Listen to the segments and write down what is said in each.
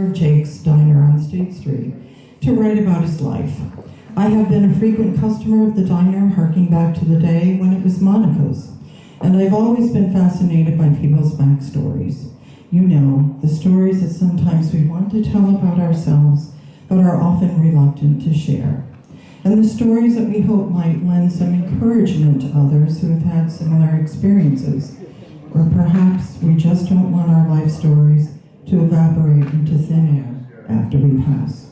Jake's Diner on State Street to write about his life. I have been a frequent customer of the diner, harking back to the day when it was Monica's, and I've always been fascinated by people's backstories. You know, the stories that sometimes we want to tell about ourselves, but are often reluctant to share. And the stories that we hope might lend some encouragement to others who have had similar experiences. Or perhaps we just don't want our life stories to evaporate into thin air after we pass.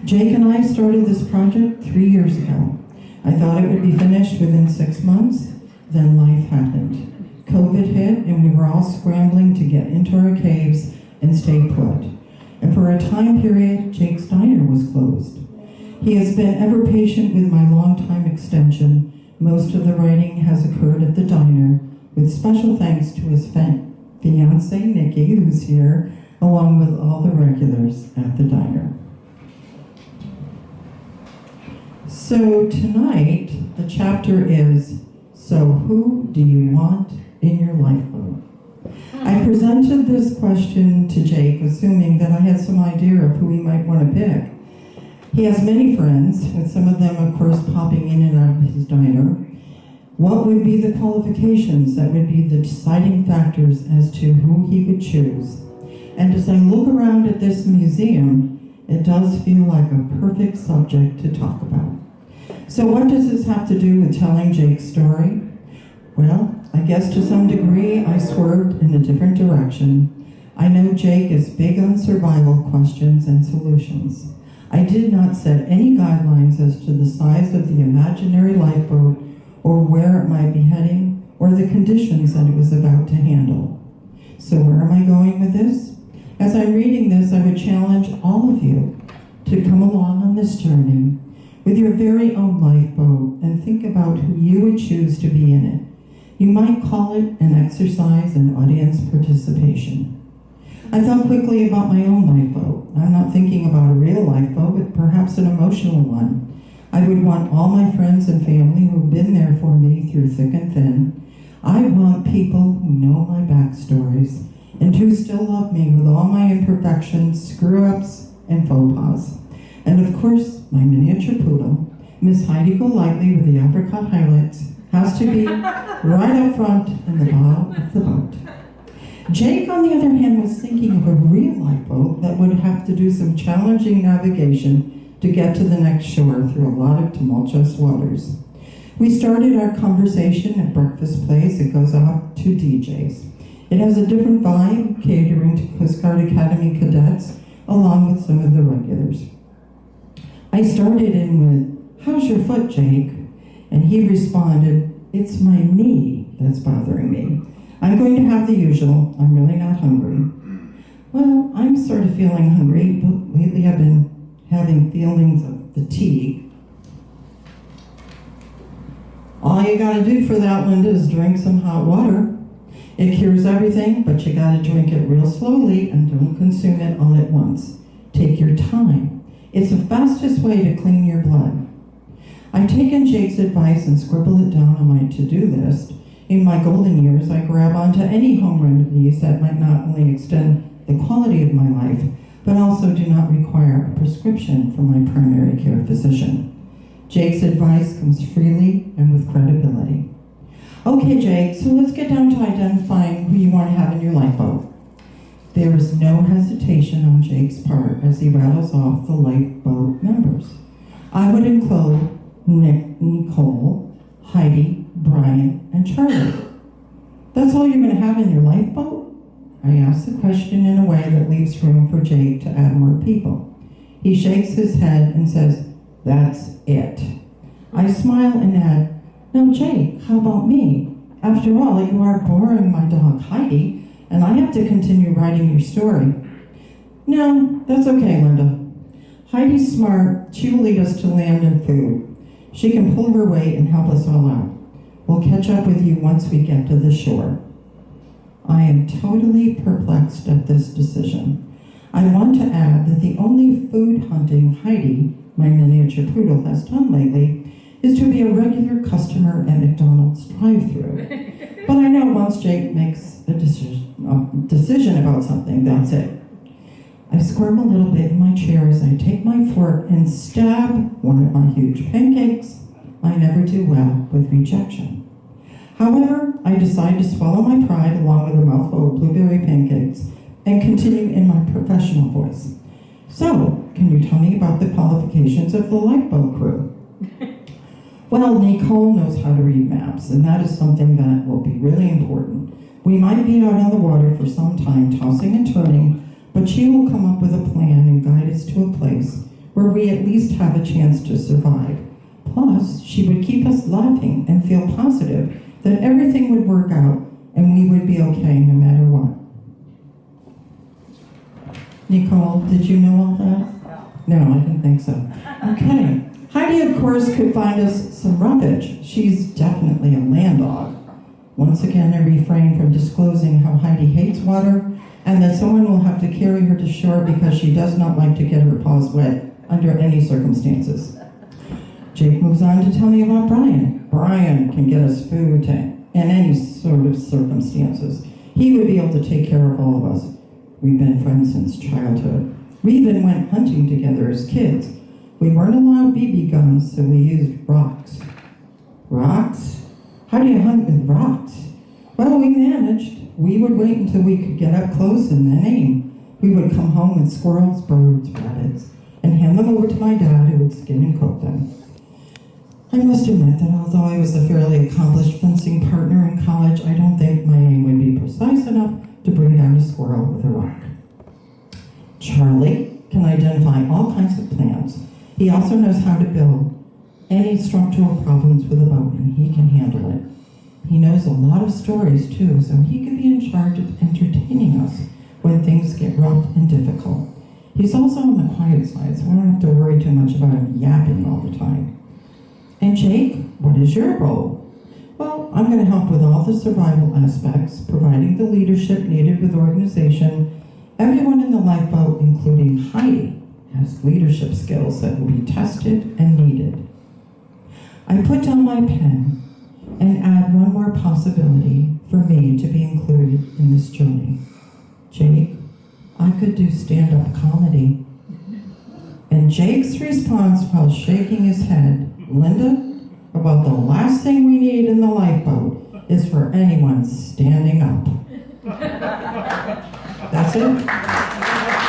Jake and I started this project 3 years ago. I thought it would be finished within 6 months, then life happened. COVID hit and we were all scrambling to get into our caves and stay put. And for a time period, Jake's Diner was closed. He has been ever patient with my longtime extension. Most of the writing has occurred at the diner, with special thanks to his fiancée, Nikki, who's here, along with all the regulars at the diner. So tonight, the chapter is, So Who Do You Want in Your Lifeboat? I presented this question to Jake, assuming that I had some idea of who he might want to pick. He has many friends, with some of them, of course, popping in and out of his diner. What would be the qualifications that would be the deciding factors as to who he would choose? And as I look around at this museum, it does feel like a perfect subject to talk about. So what does this have to do with telling Jake's story? Well, I guess to some degree I swerved in a different direction. I know Jake is big on survival questions and solutions. I did not set any guidelines as to the size of the imaginary lifeboat or where it might be heading or the conditions that it was about to handle. So where am I going with this? As I'm reading this, I would challenge all of you to come along on this journey with your very own lifeboat and think about who you would choose to be in it. You might call it an exercise in audience participation. I thought quickly about my own lifeboat. I'm not thinking about a real lifeboat, but perhaps an emotional one. I would want all my friends and family who've been there for me through thick and thin. I want people who know my backstories and who still love me with all my imperfections, screw-ups, and faux pas. And of course, my miniature poodle, Miss Heidi Golightly with the apricot highlights, has to be right up front in the bow of the boat. Jake, on the other hand, was thinking of a real lifeboat that would have to do some challenging navigation to get to the next shore through a lot of tumultuous waters. We started our conversation at Breakfast Place. It goes off to DJs. It has a different vibe, catering to Coast Guard Academy cadets, along with some of the regulars. I started in with, "How's your foot, Jake?" And he responded, "It's my knee that's bothering me. I'm going to have the usual. I'm really not hungry." Well, I'm sort of feeling hungry, but lately I've been having feelings of fatigue. All you gotta do for that, Linda, is drink some hot water. It cures everything, but you gotta drink it real slowly and don't consume it all at once. Take your time. It's the fastest way to clean your blood. I've taken Jake's advice and scribbled it down on my to-do list. In my golden years, I grab onto any home remedies that might not only extend the quality of my life, but also do not require a prescription from my primary care physician. Jake's advice comes freely and with credibility. Okay, Jake, so let's get down to identifying who you want to have in your lifeboat. There is no hesitation on Jake's part as he rattles off the lifeboat members. I would include Nick, Nicole, Heidi, Brian, and Charlie. That's all you're going to have in your lifeboat? I ask the question in a way that leaves room for Jake to add more people. He shakes his head and says, "That's it." I smile and add, "Now Jake, how about me? After all, you are boring my dog Heidi, and I have to continue writing your story." "No, that's okay, Linda. Heidi's smart. She will lead us to land and food. She can pull her weight and help us all out. We'll catch up with you once we get to the shore." I am totally perplexed at this decision. I want to add that the only food hunting Heidi, my miniature poodle, has done lately is to be a regular customer at McDonald's drive-thru. But I know once Jake makes a decision about something, that's it. I squirm a little bit in my chair as I take my fork and stab one of my huge pancakes. I never do well with rejection. However, I decide to swallow my pride along with a mouthful of blueberry pancakes and continue in my professional voice. So, can you tell me about the qualifications of the lifeboat crew? Well, Nicole knows how to read maps, and that is something that will be really important. We might be out on the water for some time, tossing and turning, but she will come up with a plan and guide us to a place where we at least have a chance to survive. Plus, she would keep us laughing and feel positive that everything would work out and we would be okay no matter what. Nicole, did you know all that? No, I didn't think so. Okay. Heidi, of course, could find us some roughage. She's definitely a land dog. Once again, I refrain from disclosing how Heidi hates water and that someone will have to carry her to shore because she does not like to get her paws wet under any circumstances. Jake moves on to tell me about Brian. Brian can get us food in any sort of circumstances. He would be able to take care of all of us. We've been friends since childhood. We even went hunting together as kids. We weren't allowed BB guns, so we used rocks. Rocks? How do you hunt with rocks? Well, we managed. We would wait until we could get up close and then aim. We would come home with squirrels, birds, rabbits, and hand them over to my dad, who would skin and cook them. I must admit that although I was a fairly accomplished fencing partner in college, I don't think my aim would be precise enough to bring down a squirrel with a rock. Charlie can identify all kinds of plants. He also knows how to build any structural problems with a boat, and he can handle it. He knows a lot of stories too, so he could be in charge of entertaining us when things get rough and difficult. He's also on the quiet side, so I don't have to worry too much about him yapping all the time. And Jake, what is your role? Well, I'm going to help with all the survival aspects, providing the leadership needed with organization. Everyone in the lifeboat, including Heidi, has leadership skills that will be tested and needed. I put down my pen and add one more possibility for me to be included in this journey. Jake, I could do stand-up comedy. And Jake's response while shaking his head, Linda, about the last thing we need in the lifeboat is for anyone standing up. That's it.